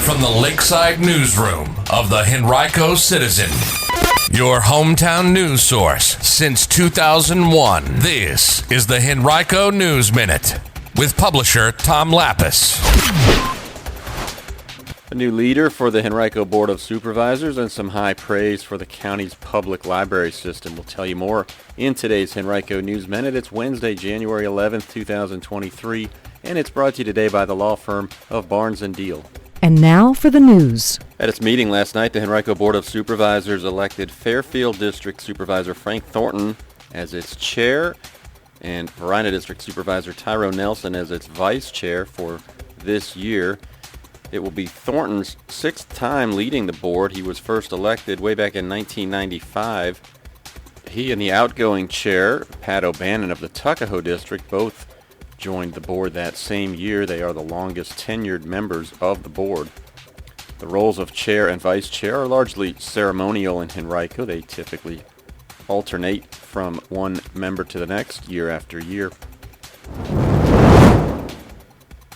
from the Lakeside Newsroom of the Henrico Citizen, your hometown news source since 2001. This is the Henrico News Minute with publisher Tom Lapis. A new leader for the Henrico Board of Supervisors and some high praise for the county's public library system. We'll tell you more in today's Henrico News Minute. It's Wednesday, January 11th, 2023, and it's brought to you today by the law firm of Barnes & Deal. And now for the news. At its meeting last night, the Henrico Board of Supervisors elected Fairfield District Supervisor Frank Thornton as its chair and Verina District Supervisor Tyrone Nelson as its vice chair for this year. It will be Thornton's sixth time leading the board. He was first elected way back in 1995. He and the outgoing chair, Pat O'Bannon of the Tuckahoe District, both joined the board that same year. They are the longest tenured members of the board. The roles of chair and vice chair are largely ceremonial in Henrico. They typically alternate from one member to the next year after year.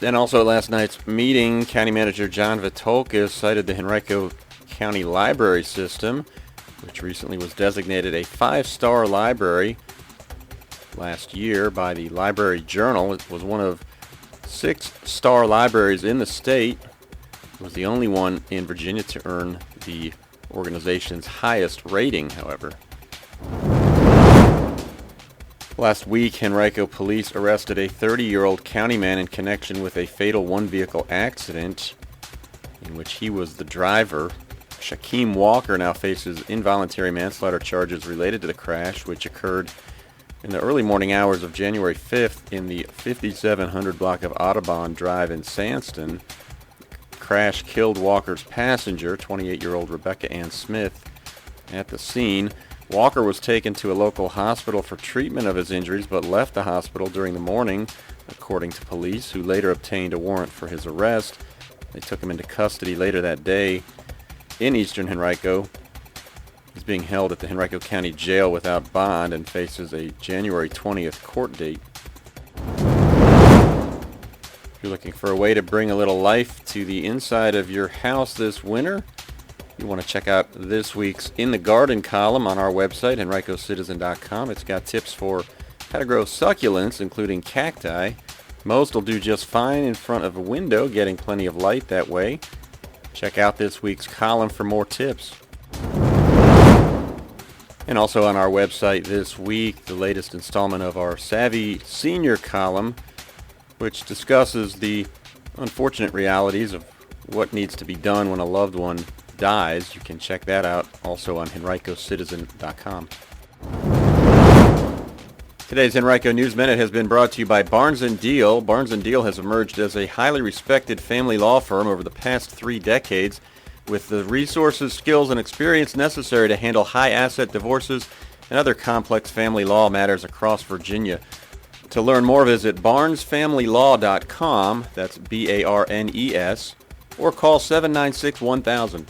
And also at last night's meeting, County Manager John Vitolka cited the Henrico County Library System, which recently was designated a 5-star library last year by the Library Journal. It was one of 6-star libraries in the state. It was the only one in Virginia to earn the organization's highest rating, however. Last week, Henrico police arrested a 30-year-old county man in connection with a fatal one-vehicle accident in which he was the driver. Shaquem Walker now faces involuntary manslaughter charges related to the crash, which occurred in the early morning hours of January 5th in the 5700 block of Audubon Drive in Sandston. The crash killed Walker's passenger, 28-year-old Rebecca Ann Smith. At the scene, Walker was taken to a local hospital for treatment of his injuries, but left the hospital during the morning, according to police, who later obtained a warrant for his arrest. They took him into custody later that day in eastern Henrico. He's being held at the Henrico County Jail without bond and faces a January 20th court date. If you're looking for a way to bring a little life to the inside of your house this winter, you want to check out this week's In the Garden column on our website, henricocitizen.com. It's got tips for how to grow succulents, including cacti. Most will do just fine in front of a window, getting plenty of light that way. Check out this week's column for more tips. And also on our website this week, the latest installment of our Savvy Senior column, which discusses the unfortunate realities of what needs to be done when a loved one dies. You can check that out also on henricocitizen.com. Today's Henrico News Minute has been brought to you by Barnes & Deal. Barnes & Deal has emerged as a highly respected family law firm over the past 3 decades with the resources, skills, and experience necessary to handle high-asset divorces and other complex family law matters across Virginia. To learn more, visit barnesfamilylaw.com, that's BARNES, or call 796-1000.